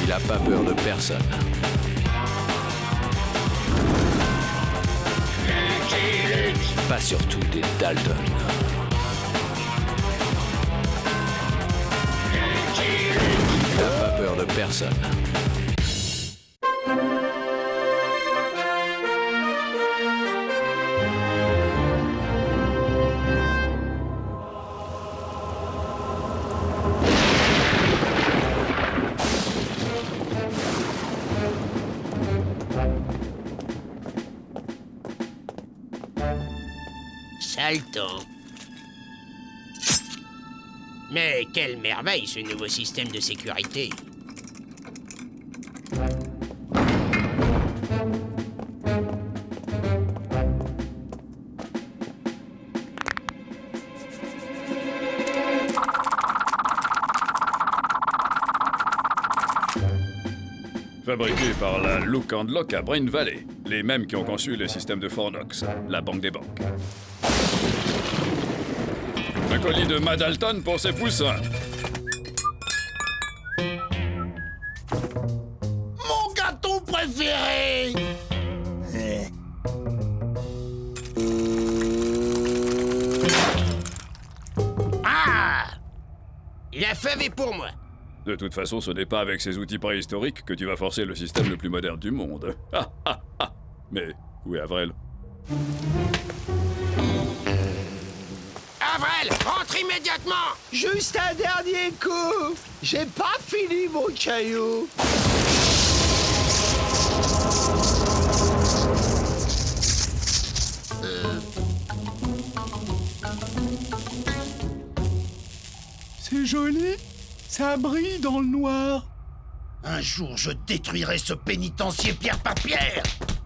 Il a pas peur de personne. Pas surtout des Dalton. Il n'a pas peur de personne. Salto. Mais quelle merveille ce nouveau système de sécurité. Fabriqué par la Look and Lock à Brain Valley, les mêmes qui ont conçu le système de Fornox, la banque des banques. Un colis de Madalton pour ses poussins. Mon gâteau préféré! Ah! La fève est pour moi. De toute façon, ce n'est pas avec ces outils préhistoriques que tu vas forcer le système le plus moderne du monde. Ah, ah, ah. Mais où est Avril? Avril, rentre immédiatement! Juste un dernier coup! J'ai pas fini mon caillou! C'est joli. Ça brille dans le noir. Un jour, je détruirai ce pénitencier pierre-papier!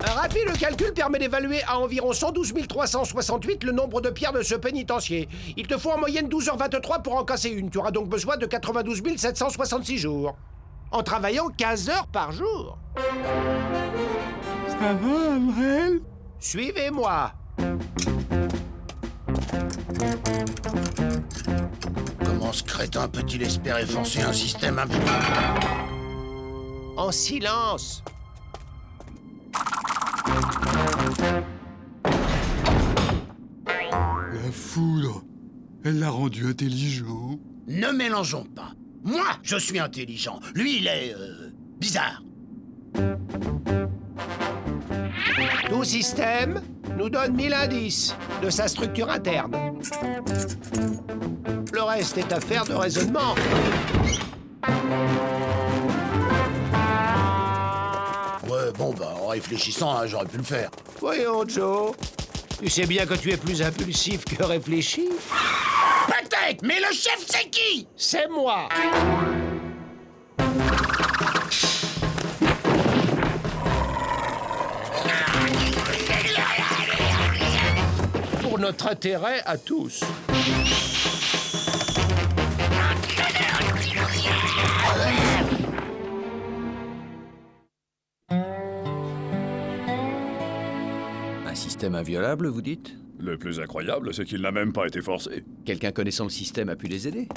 Un rapide calcul permet d'évaluer à environ 112 368 le nombre de pierres de ce pénitencier. Il te faut en moyenne 12h23 pour en casser une. Tu auras donc besoin de 92 766 jours. En travaillant 15 heures par jour. Ça va, Avril? Suivez-moi. Comment ce crétin peut-il espérer forcer un système En silence. La foudre, elle l'a rendu intelligent. Ne mélangeons pas. Moi, je suis intelligent. Lui, il est... bizarre. Tout système nous donne 1000 indices de sa structure interne. Le reste est affaire de raisonnement. Ouais, bon, bah, en réfléchissant, hein, j'aurais pu le faire. Voyons, Joe. Tu sais bien que tu es plus impulsif que réfléchi. Peut-être, mais le chef, c'est qui? C'est moi. Pour notre intérêt à tous. Un système inviolable, vous dites? Le plus incroyable, c'est qu'il n'a même pas été forcé. Quelqu'un connaissant le système a pu les aider?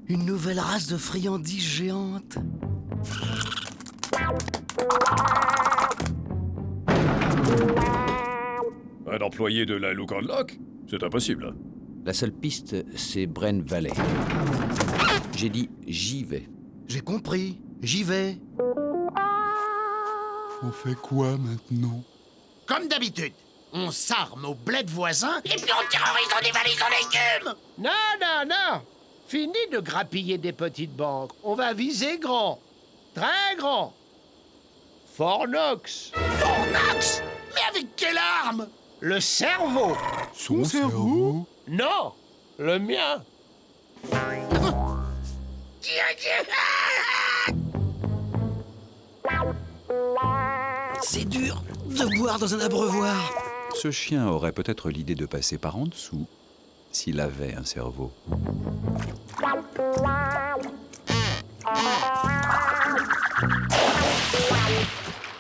Une nouvelle race de friandises géantes. Un employé de la Look and Lock? C'est impossible. La seule piste, c'est Brain Valley. J'ai dit j'y vais. J'ai compris. J'y vais. On fait quoi maintenant? Comme d'habitude, on s'arme au bled voisin et puis on terrorise, on dévalise, on légumes. Non, non, non. Fini de grappiller des petites banques. On va viser grand. Très grand. Fornox. Fornox? Mais avec quelle arme? Le cerveau. Son cerveau? Non, le mien. C'est dur de boire dans un abreuvoir. Ce chien aurait peut-être l'idée de passer par en dessous, s'il avait un cerveau.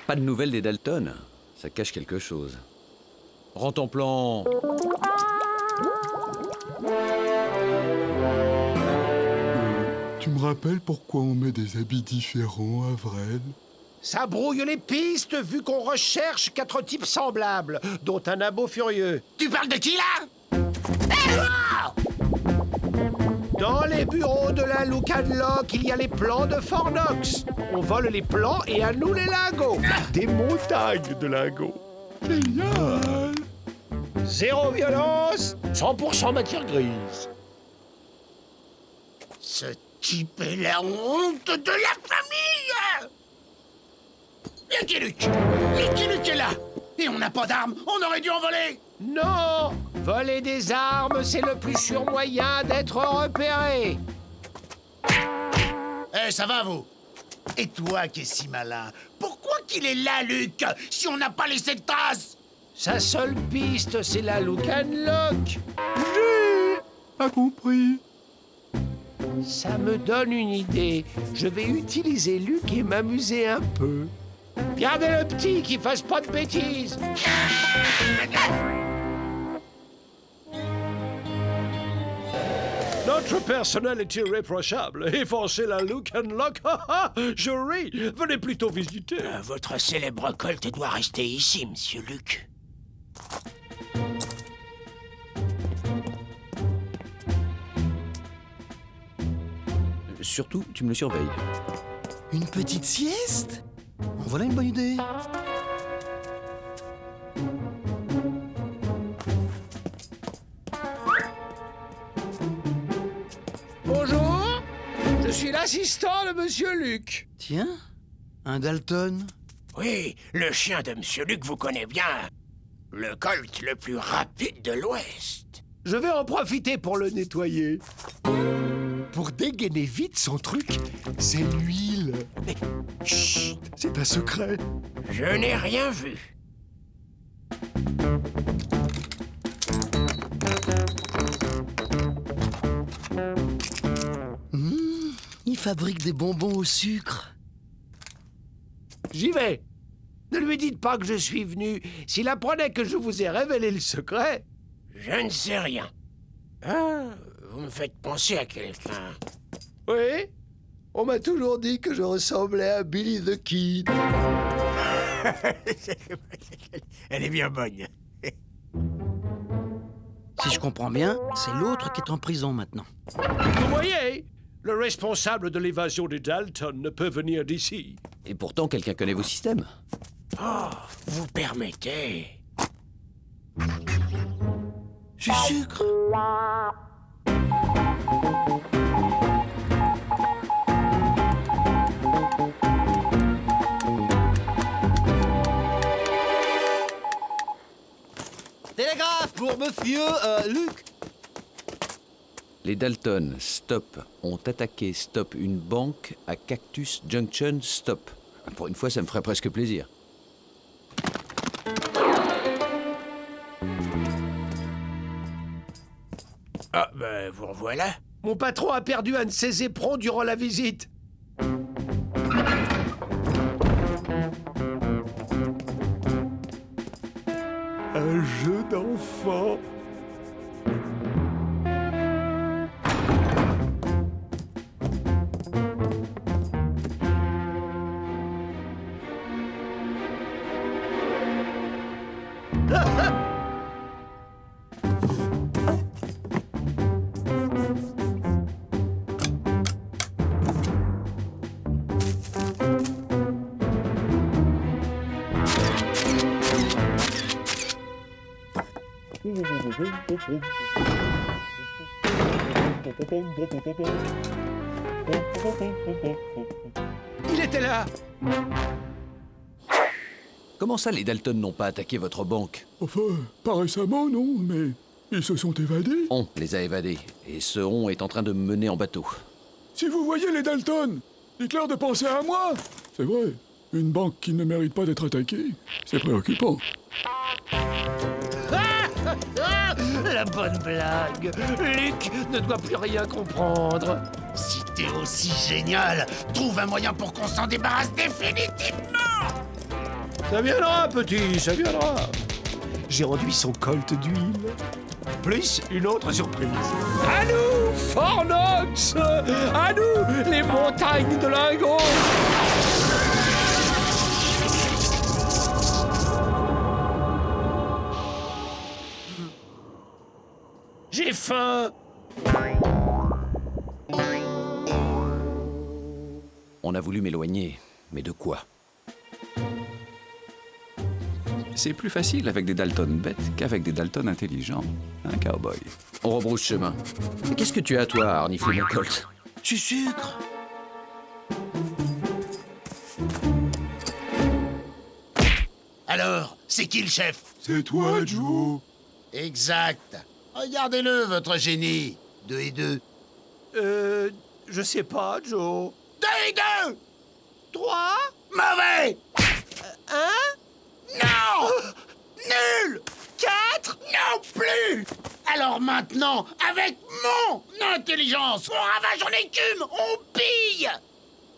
Pas de nouvelles des Dalton. Ça cache quelque chose. Rends ton plan. Tu me rappelles pourquoi on met des habits différents, Avrel? Ça brouille les pistes vu qu'on recherche 4 types semblables, dont un abo furieux. Tu parles de qui, là? Dans les bureaux de la Look and Lock, il y a les plans de Fornox. On vole les plans et à nous les lingots. Des montagnes de lingots. Génial! Zéro violence, 100% matière grise. Ce type est la honte de la famille. Lucky Luke! Lucky Luke est là! Et on n'a pas d'armes, on aurait dû en voler! Non! Voler des armes, c'est le plus sûr moyen d'être repéré. Eh, ça va, vous? Et toi qui es si malin, pourquoi qu'il est là, Luc, si on n'a pas laissé de traces? Sa seule piste, c'est la Look and Lock. J'ai pas compris. Ça me donne une idée. Je vais utiliser Luc et m'amuser un peu. Gardez le petit qui fasse pas de bêtises. Notre personnel est irréprochable. Effacer la Look and Lock, je ris. Venez plutôt visiter. Votre célèbre colt doit rester ici, monsieur Luc. Surtout, tu me le surveilles. Une petite sieste? Voilà une bonne idée. Bonjour, je suis l'assistant de monsieur Luc. Tiens, un Dalton. Oui, le chien de monsieur Luc vous connaît bien. Le colt le plus rapide de l'Ouest. Je vais en profiter pour le nettoyer. Pour dégainer vite son truc, c'est l'huile. Mais chut, c'est un secret. Je n'ai rien vu. Il fabrique des bonbons au sucre. J'y vais. Ne lui dites pas que je suis venu. S'il apprenait que je vous ai révélé le secret... Je ne sais rien. Ah, vous me faites penser à quelqu'un. Oui? On m'a toujours dit que je ressemblais à Billy the Kid. Elle est bien bonne. Si je comprends bien, c'est l'autre qui est en prison maintenant. Vous voyez? Le responsable de l'évasion des Dalton ne peut venir d'ici. Et pourtant, quelqu'un connaît vos systèmes. Oh, vous permettez. Du sucre. Télégraphe pour monsieur Luc. Les Dalton, stop, ont attaqué stop une banque à Cactus Junction, stop. Pour une fois, ça me ferait presque plaisir. Ah, ben, vous revoilà. Mon patron a perdu un de ses éperons durant la visite. Un jeu d'enfant. Il était là. Comment ça, les Dalton n'ont pas attaqué votre banque? Enfin, pas récemment, non, mais ils se sont évadés. On les a évadés, et ce on est en train de me mener en bateau. Si vous voyez les Dalton, dites-leur de penser à moi. C'est vrai, une banque qui ne mérite pas d'être attaquée, c'est préoccupant. La bonne blague. Luc ne doit plus rien comprendre. Si t'es aussi génial, trouve un moyen pour qu'on s'en débarrasse définitivement. Ça viendra, petit, ça viendra. J'ai enduit son colt d'huile. Plus une autre surprise. À nous, Fornox! À nous, les montagnes de lingots! J'ai faim! On a voulu m'éloigner, mais de quoi? C'est plus facile avec des Dalton bêtes qu'avec des Dalton intelligents, hein, cowboy? On rebrousse chemin. Qu'est-ce que tu as, toi, à renifler mon colt? Du sucre. Alors, c'est qui le chef? C'est toi, Joe. Exact. Regardez-le, votre génie. 2 et 2. Je sais pas, Joe. 2 et 2! 3? Mauvais! 1? Non! Nul! 4? Non plus! Alors maintenant, avec mon intelligence, on ravage en écume, on pille!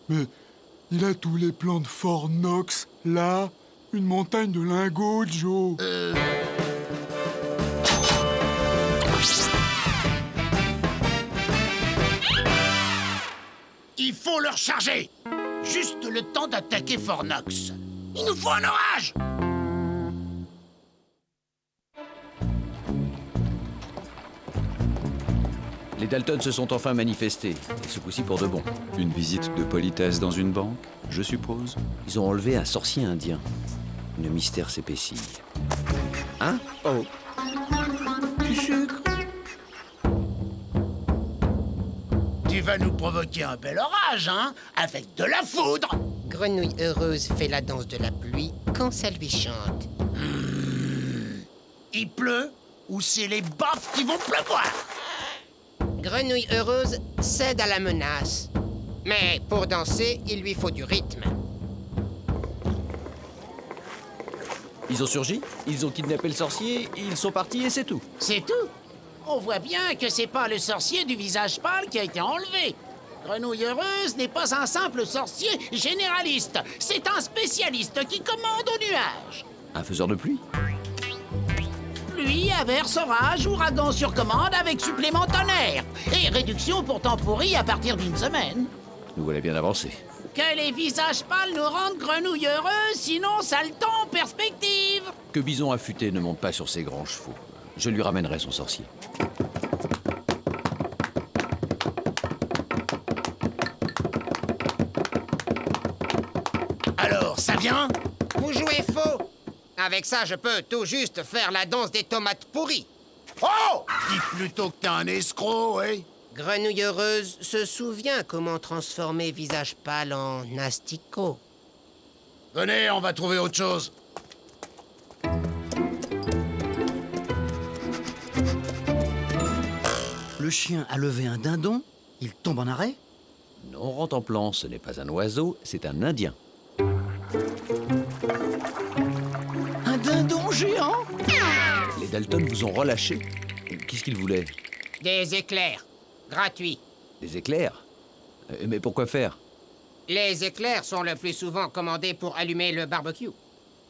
Mais il a tous les plans de Fort Knox, là. Une montagne de lingots, Joe. Il faut le recharger! Juste le temps d'attaquer Fort Knox. Il nous faut un orage! Les Dalton se sont enfin manifestés, et ce coup-ci pour de bon. Une visite de politesse dans une banque, je suppose? Ils ont enlevé un sorcier indien. Le mystère s'épaissit. Hein? Oh. Du sucre. Tu vas nous provoquer un bel orage, hein? Avec de la foudre. Grenouille heureuse fait la danse de la pluie quand ça lui chante. Il pleut ou c'est les baffes qui vont pleuvoir? Grenouille heureuse cède à la menace. Mais pour danser, il lui faut du rythme. Ils ont surgi, ils ont kidnappé le sorcier, ils sont partis et c'est tout. C'est tout? On voit bien que c'est pas le sorcier du visage pâle qui a été enlevé. Grenouille heureuse n'est pas un simple sorcier généraliste. C'est un spécialiste qui commande au nuage. Un faiseur de pluie? Pluie, averse, orage, ouragan sur commande avec supplément tonnerre. Et réduction pour temps pourri à partir d'une semaine. Nous voilà bien avancés. Que les visages pâles nous rendent grenouilles heureuses, sinon ça le temps en perspective. Que Bison affûté ne monte pas sur ses grands chevaux. Je lui ramènerai son sorcier. Alors, ça vient? Vous jouez faux. Avec ça, je peux tout juste faire la danse des tomates pourries. Oh! Dis plutôt que t'es un escroc, oui. Grenouille heureuse se souvient comment transformer visage pâle en asticot. Venez, on va trouver autre chose. Le chien a levé un dindon, il tombe en arrêt. Non, rentre en plan, ce n'est pas un oiseau, c'est un Indien. Un dindon géant? Les Dalton vous ont relâché. Qu'est-ce qu'ils voulaient? Des éclairs. Gratuits. Des éclairs? Mais pourquoi faire? Les éclairs sont le plus souvent commandés pour allumer le barbecue.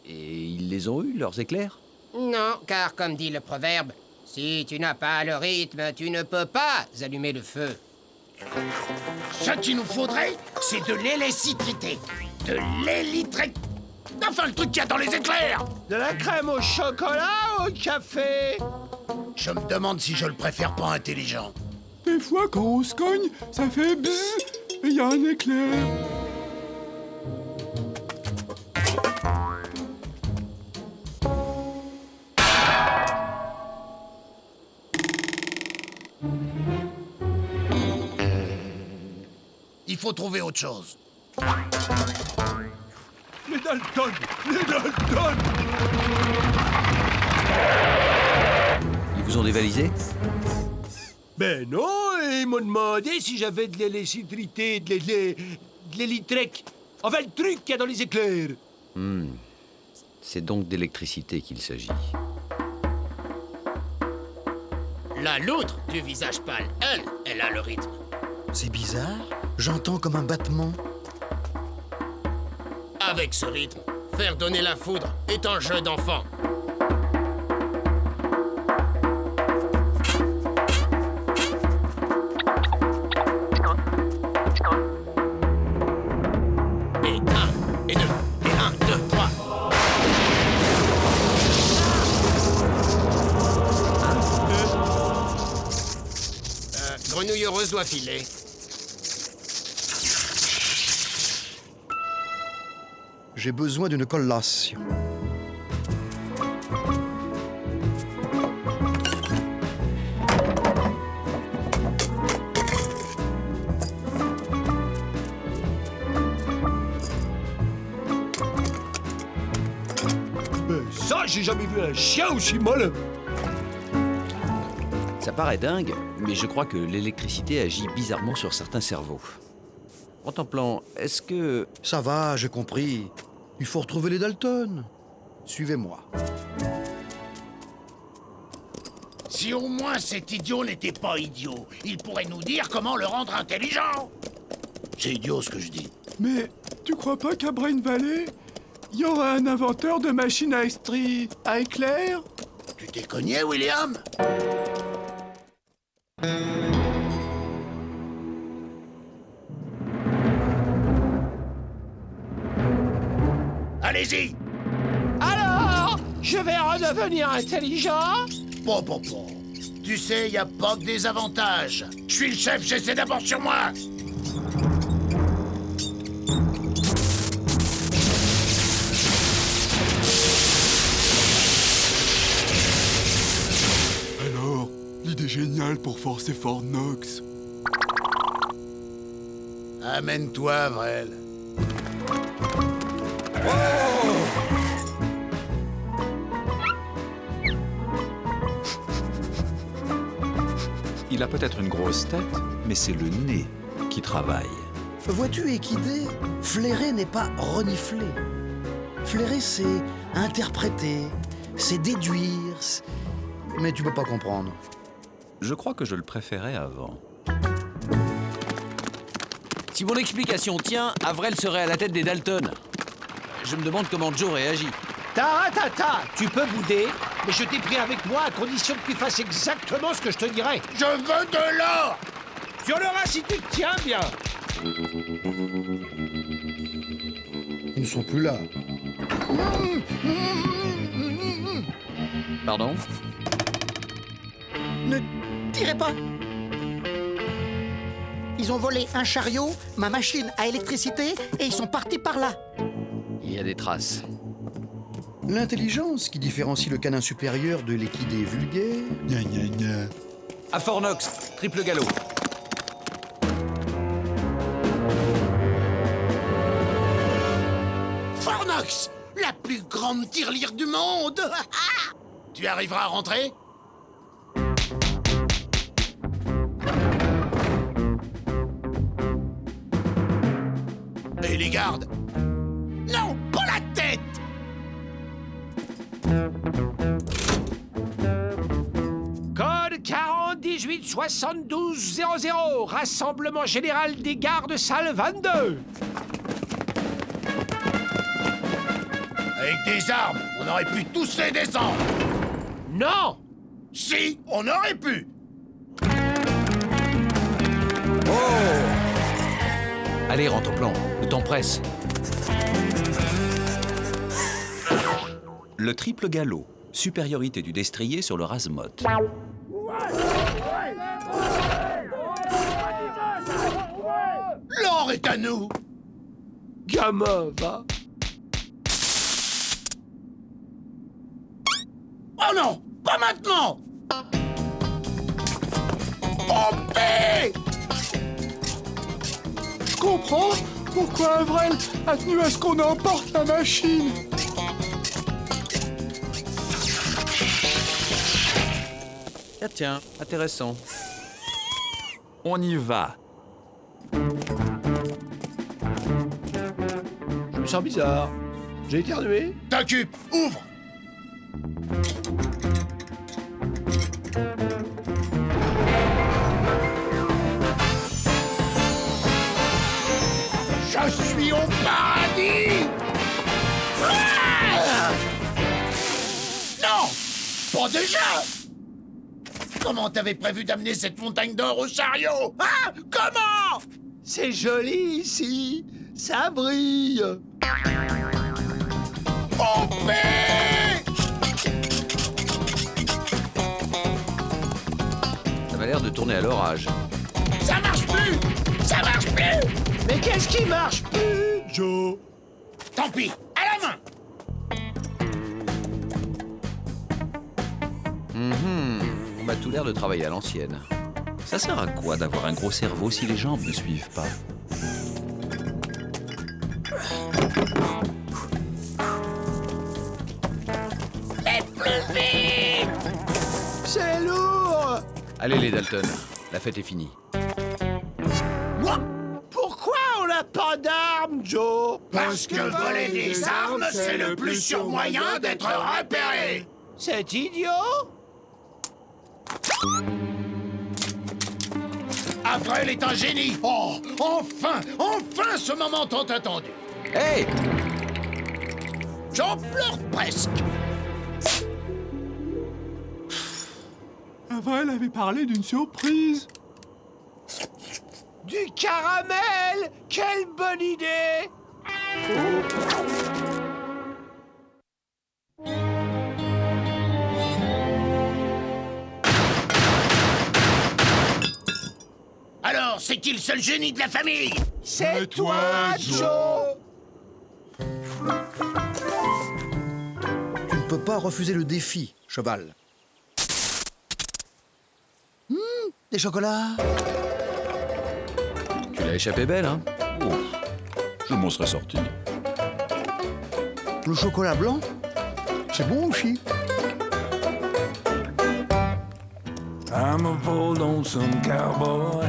Et ils les ont eus, leurs éclairs? Non, car comme dit le proverbe, si tu n'as pas le rythme, tu ne peux pas allumer le feu. Ce qu'il nous faudrait, c'est de l'électricité. De l'électricité. Enfin, le truc qu'il y a dans les éclairs. De la crème au chocolat ou au café? Je me demande si je le préfère pas intelligent. Des fois, quand on se cogne, ça fait bzzz et il y a un éclair. Il faut trouver autre chose. Les Dalton! Les Dalton! Ils vous ont dévalisé? Ben non, ils m'ont demandé si j'avais de l'électricité, de l'électrique. Enfin, le truc qu'il y a dans les éclairs. C'est donc d'électricité qu'il s'agit. La loutre du visage pâle, elle a le rythme. C'est bizarre, j'entends comme un battement. Avec ce rythme, faire donner la foudre est un jeu d'enfant. Et 1, et 2, et 1, 2, 3. Grenouille heureuse doit filer. J'ai besoin d'une collation. Ça, j'ai jamais vu un chien aussi molle. Ça paraît dingue, mais je crois que l'électricité agit bizarrement sur certains cerveaux. Contemplant, est-ce que... Ça va, j'ai compris. Il faut retrouver les Dalton. Suivez-moi. Si au moins cet idiot n'était pas idiot, il pourrait nous dire comment le rendre intelligent. C'est idiot ce que je dis. Mais tu crois pas qu'à Brain Valley, il y aura un inventeur de machine à éclair? Tu t'es cogné, William? Allez-y! Alors, je vais redevenir intelligent? Bon. Tu sais, y a pas que des avantages. Je suis le chef, j'essaie d'abord sur moi. Alors, l'idée géniale pour forcer Fort Knox. Amène-toi, Avrel. Il a peut-être une grosse tête, mais c'est le nez qui travaille. Vois-tu, Équidé, flairer n'est pas renifler. Flairer, c'est interpréter, c'est déduire, mais tu peux pas comprendre. Je crois que je le préférais avant. Si mon explication tient, Avrel serait à la tête des Dalton. Je me demande comment Joe réagit. Taratata, tu peux bouder, mais je t'ai pris avec moi à condition que tu fasses exactement ce que je te dirai. Je veux de l'or! Tu en auras si tu te tiens bien. Ils ne sont plus là. Pardon? Ne tirez pas. Ils ont volé un chariot, ma machine à électricité, et ils sont partis par là. Il y a des traces. L'intelligence qui différencie le canin supérieur de l'équidé vulgaire. Gna gna gna. À Fort Knox, triple galop. Fort Knox, la plus grande tirelire du monde. Tu arriveras à rentrer? Et les gardes? Non, pas la tête! Code 40 18 72 00, rassemblement général des gardes salle 22. Avec des armes, on aurait pu tous les descendre. Non! Si, on aurait pu. Allez, rentre au plan. Le temps presse. Le triple galop. Supériorité du destrier sur le Razmoth. L'or est à nous. Gamin, va. Oh non, pas maintenant. Pompée! Je comprends pourquoi Avrel a tenu à ce qu'on emporte la machine. Ah tiens, intéressant. On y va. Je me sens bizarre. J'ai éternué. T'occupe, ouvre. Je suis au paradis. Ah! Non, pas déjà. Comment t'avais prévu d'amener cette montagne d'or au chariot? Hein? Comment? C'est joli ici. Ça brille. Pompée! Ça m'a l'air de tourner à l'orage. Ça marche plus! Ça marche plus! Mais qu'est-ce qui marche plus, Joe? Tant pis, à la main! On a tout l'air de travailler à l'ancienne. Ça sert à quoi d'avoir un gros cerveau si les jambes ne suivent pas? Plus vite! C'est lourd! Allez les Dalton, la fête est finie. Moi? Pourquoi on n'a pas d'armes, Joe? Parce que voler des armes, c'est le plus sûr moyen d'être repéré! C'est idiot! Avril est un génie! Oh, enfin, enfin ce moment tant attendu! Hey! J'en pleure presque! Avril avait parlé d'une surprise. Du caramel! Quelle bonne idée! Alors, c'est qui le seul génie de la famille? C'est toi, Joe! Tu ne peux pas refuser le défi, cheval. Des chocolats? Tu l'as échappé belle, hein? Je m'en serais sorti. Le chocolat blanc? C'est bon aussi. I'm a bold lonesome cowboy.